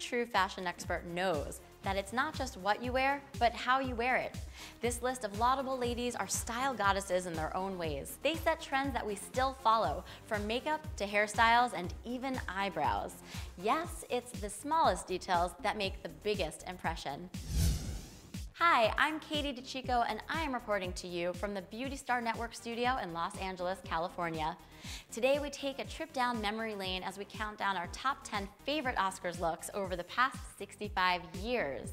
true fashion expert knows that it's not just what you wear, but how you wear it. This list of laudable ladies are style goddesses in their own ways. They set trends that we still follow, from makeup to hairstyles and even eyebrows. Yes, it's the smallest details that make the biggest impression. Hi, I'm Katie DeChico, and I am reporting to you from the Beauty Star Network studio in Los Angeles, California. Today we take a trip down memory lane as we count down our top 10 favorite Oscars looks over the past 65 years.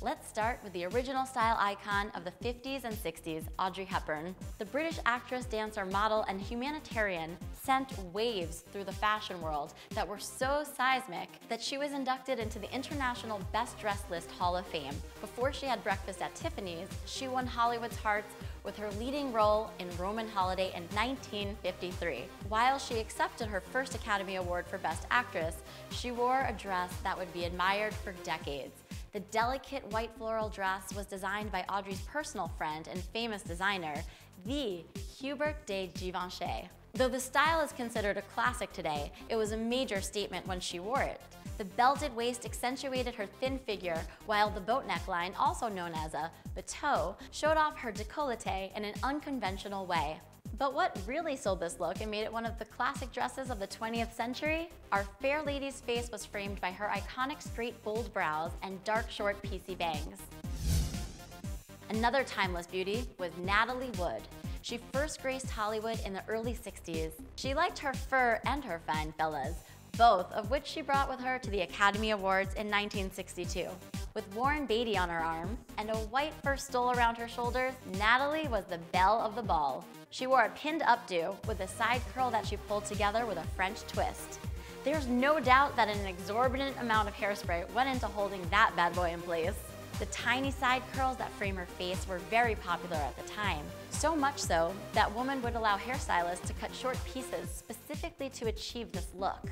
Let's start with the original style icon of the 50s and 60s, Audrey Hepburn. The British actress, dancer, model, and humanitarian sent waves through the fashion world that were so seismic that she was inducted into the International Best Dressed List Hall of Fame. Before she had breakfast at Tiffany's, she won Hollywood's hearts with her leading role in Roman Holiday in 1953. While she accepted her first Academy Award for Best Actress, she wore a dress that would be admired for decades. The delicate white floral dress was designed by Audrey's personal friend and famous designer, the Hubert de Givenchy. Though the style is considered a classic today, it was a major statement when she wore it. The belted waist accentuated her thin figure, while the boat neckline, also known as a bateau, showed off her décolleté in an unconventional way. But what really sold this look and made it one of the classic dresses of the 20th century? Our fair lady's face was framed by her iconic straight, bold brows and dark, short, piecey bangs. Another timeless beauty was Natalie Wood. She first graced Hollywood in the early 60s. She liked her fur and her fine fellas, both of which she brought with her to the Academy Awards in 1962. With Warren Beatty on her arm and a white fur stole around her shoulders, Natalie was the belle of the ball. She wore a pinned updo with a side curl that she pulled together with a French twist. There's no doubt that an exorbitant amount of hairspray went into holding that bad boy in place. The tiny side curls that frame her face were very popular at the time. So much so that women would allow hairstylists to cut short pieces specifically to achieve this look.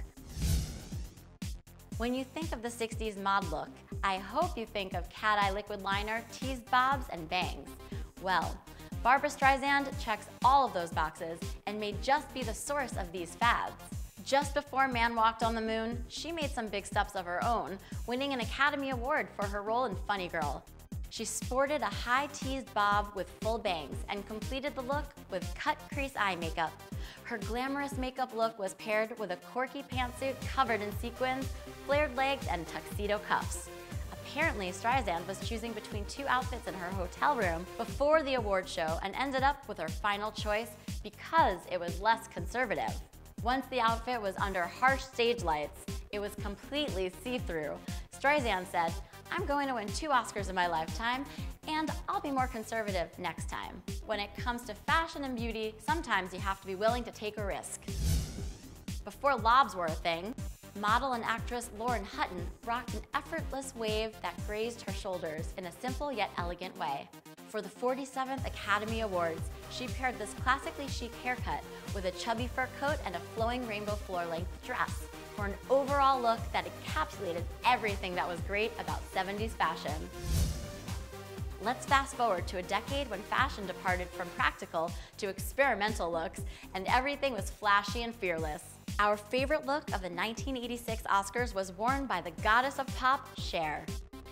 When you think of the 60s mod look, I hope you think of cat-eye liquid liner, teased bobs, and bangs. Well, Barbra Streisand checks all of those boxes and may just be the source of these fads. Just before Man Walked on the Moon, she made some big steps of her own, winning an Academy Award for her role in Funny Girl. She sported a high teased bob with full bangs and completed the look with cut crease eye makeup. Her glamorous makeup look was paired with a quirky pantsuit covered in sequins, flared legs, and tuxedo cuffs. Apparently, Streisand was choosing between two outfits in her hotel room before the award show and ended up with her final choice because it was less conservative. Once the outfit was under harsh stage lights, it was completely see-through. Streisand said, "I'm going to win 2 Oscars in my lifetime, and I'll be more conservative next time." When it comes to fashion and beauty, sometimes you have to be willing to take a risk. Before lobs were a thing, model and actress Lauren Hutton rocked an effortless wave that grazed her shoulders in a simple yet elegant way. For the 47th Academy Awards, she paired this classically chic haircut with a chubby fur coat and a flowing rainbow floor-length dress for an overall look that encapsulated everything that was great about 70s fashion. Let's fast forward to a decade when fashion departed from practical to experimental looks and everything was flashy and fearless. Our favorite look of the 1986 Oscars was worn by the goddess of pop, Cher.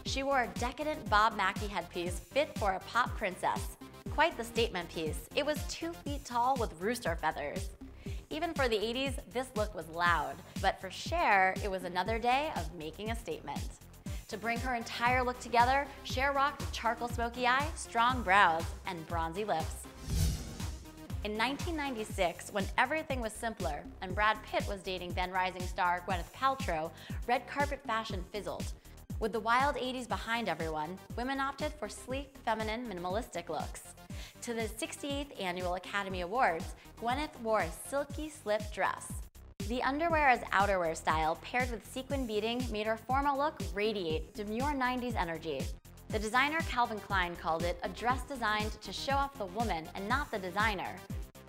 She wore a decadent Bob Mackie headpiece fit for a pop princess. Quite the statement piece. It was 2 feet tall with rooster feathers. Even for the 80s, this look was loud, but for Cher, it was another day of making a statement. To bring her entire look together, Cher rocked a charcoal smoky eye, strong brows, and bronzy lips. In 1996, when everything was simpler and Brad Pitt was dating then rising star Gwyneth Paltrow, red carpet fashion fizzled. With the wild 80s behind everyone, women opted for sleek, feminine, minimalistic looks. To the 68th Annual Academy Awards, Gwyneth wore a silky slip dress. The underwear as outerwear style paired with sequin beading made her formal look radiate demure 90s energy. The designer Calvin Klein called it a dress designed to show off the woman and not the designer.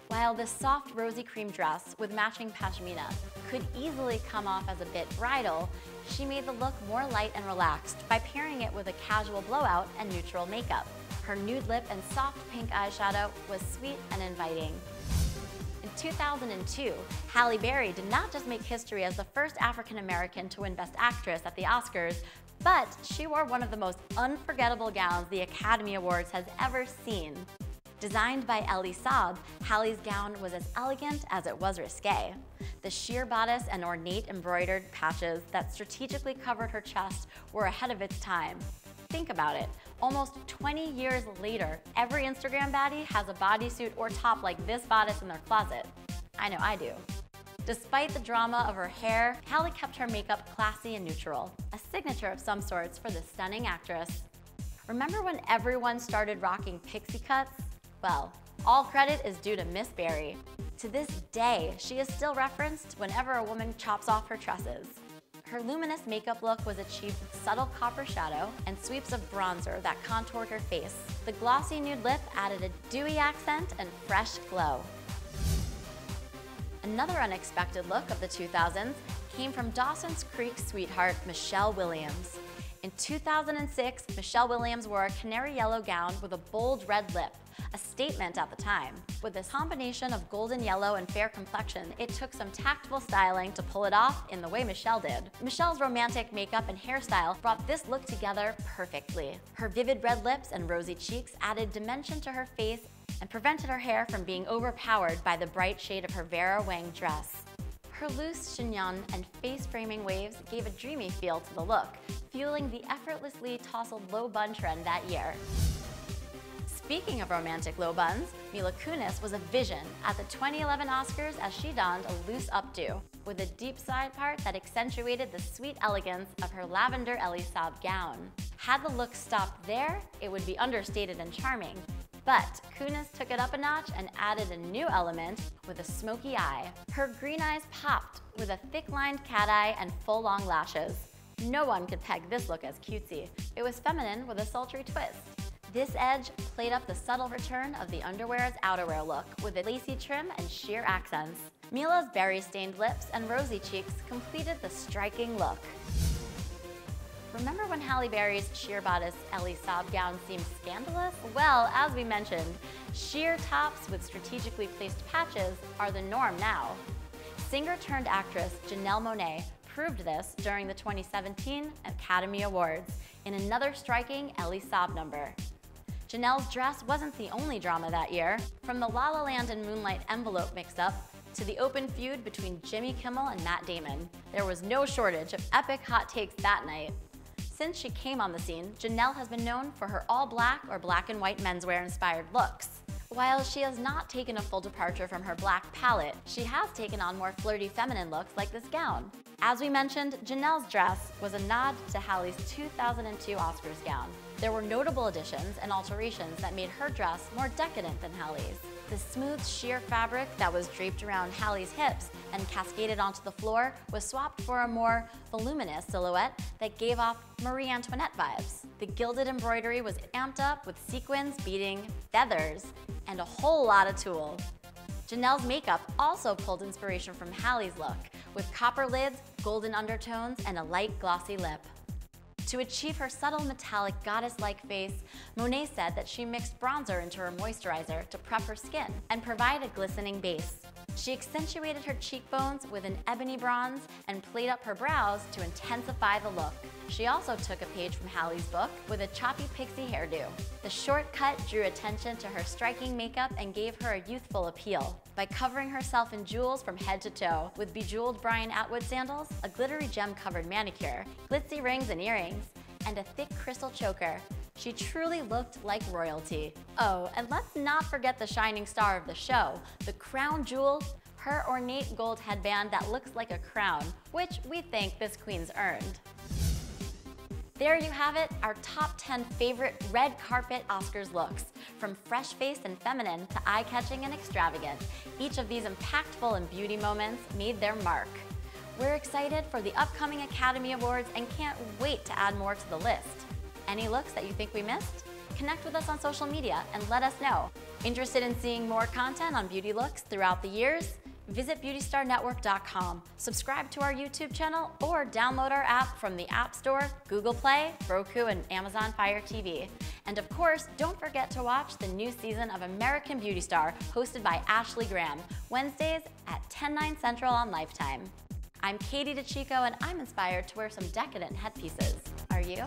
While this soft rosy cream dress with matching pashmina could easily come off as a bit bridal, she made the look more light and relaxed by pairing it with a casual blowout and neutral makeup. Her nude lip and soft pink eyeshadow was sweet and inviting. In 2002, Halle Berry did not just make history as the first African American to win Best Actress at the Oscars, but she wore one of the most unforgettable gowns the Academy Awards has ever seen. Designed by Elie Saab, Halle's gown was as elegant as it was risque. The sheer bodice and ornate embroidered patches that strategically covered her chest were ahead of its time. Think about it. Almost 20 years later, every Instagram baddie has a bodysuit or top like this bodice in their closet. I know I do. Despite the drama of her hair, Halle kept her makeup classy and neutral, a signature of some sorts for the stunning actress. Remember when everyone started rocking pixie cuts? Well, all credit is due to Miss Berry. To this day, she is still referenced whenever a woman chops off her tresses. Her luminous makeup look was achieved with subtle copper shadow and sweeps of bronzer that contoured her face. The glossy nude lip added a dewy accent and fresh glow. Another unexpected look of the 2000s came from Dawson's Creek sweetheart Michelle Williams. In 2006, Michelle Williams wore a canary yellow gown with a bold red lip, a statement at the time. With this combination of golden yellow and fair complexion, it took some tactful styling to pull it off in the way Michelle did. Michelle's romantic makeup and hairstyle brought this look together perfectly. Her vivid red lips and rosy cheeks added dimension to her face and prevented her hair from being overpowered by the bright shade of her Vera Wang dress. Her loose chignon and face-framing waves gave a dreamy feel to the look, fueling the effortlessly tousled low bun trend that year. Speaking of romantic low buns, Mila Kunis was a vision at the 2011 Oscars as she donned a loose updo, with a deep side part that accentuated the sweet elegance of her lavender Elie Saab gown. Had the look stopped there, it would be understated and charming. But Kunis took it up a notch and added a new element with a smoky eye. Her green eyes popped with a thick-lined cat eye and full long lashes. No one could peg this look as cutesy. It was feminine with a sultry twist. This edge played up the subtle return of the underwear's outerwear look with a lacy trim and sheer accents. Mila's berry-stained lips and rosy cheeks completed the striking look. Remember when Halle Berry's sheer bodice Elie Saab gown seemed scandalous? Well, as we mentioned, sheer tops with strategically placed patches are the norm now. Singer-turned-actress Janelle Monáe proved this during the 2017 Academy Awards in another striking Elie Saab number. Janelle's dress wasn't the only drama that year. From the La La Land and Moonlight envelope mix-up to the open feud between Jimmy Kimmel and Matt Damon, there was no shortage of epic hot takes that night. Since she came on the scene, Janelle has been known for her all-black or black and white menswear-inspired looks. While she has not taken a full departure from her black palette, she has taken on more flirty feminine looks like this gown. As we mentioned, Janelle's dress was a nod to Halle's 2002 Oscars gown. There were notable additions and alterations that made her dress more decadent than Halle's. The smooth, sheer fabric that was draped around Halle's hips and cascaded onto the floor was swapped for a more voluminous silhouette that gave off Marie Antoinette vibes. The gilded embroidery was amped up with sequins, beading, feathers, and a whole lot of tulle. Janelle's makeup also pulled inspiration from Halle's look, with copper lids, golden undertones, and a light glossy lip. To achieve her subtle metallic goddess-like face, Monáe said that she mixed bronzer into her moisturizer to prep her skin and provide a glistening base. She accentuated her cheekbones with an ebony bronze and played up her brows to intensify the look. She also took a page from Halle's book with a choppy pixie hairdo. The short cut drew attention to her striking makeup and gave her a youthful appeal. By covering herself in jewels from head to toe, with bejeweled Brian Atwood sandals, a glittery gem-covered manicure, glitzy rings and earrings, and a thick crystal choker, she truly looked like royalty. Oh, and let's not forget the shining star of the show, the crown jewel, her ornate gold headband that looks like a crown, which we think this queen's earned. There you have it, our top 10 favorite red carpet Oscars looks. From fresh-faced and feminine to eye-catching and extravagant, each of these impactful and beauty moments made their mark. We're excited for the upcoming Academy Awards and can't wait to add more to the list. Any looks that you think we missed? Connect with us on social media and let us know. Interested in seeing more content on beauty looks throughout the years? Visit BeautyStarNetwork.com, subscribe to our YouTube channel, or download our app from the App Store, Google Play, Roku, and Amazon Fire TV. And of course, don't forget to watch the new season of American Beauty Star, hosted by Ashley Graham, Wednesdays at 10/9 Central on Lifetime. I'm Katie DeChico, and I'm inspired to wear some decadent headpieces. Are you?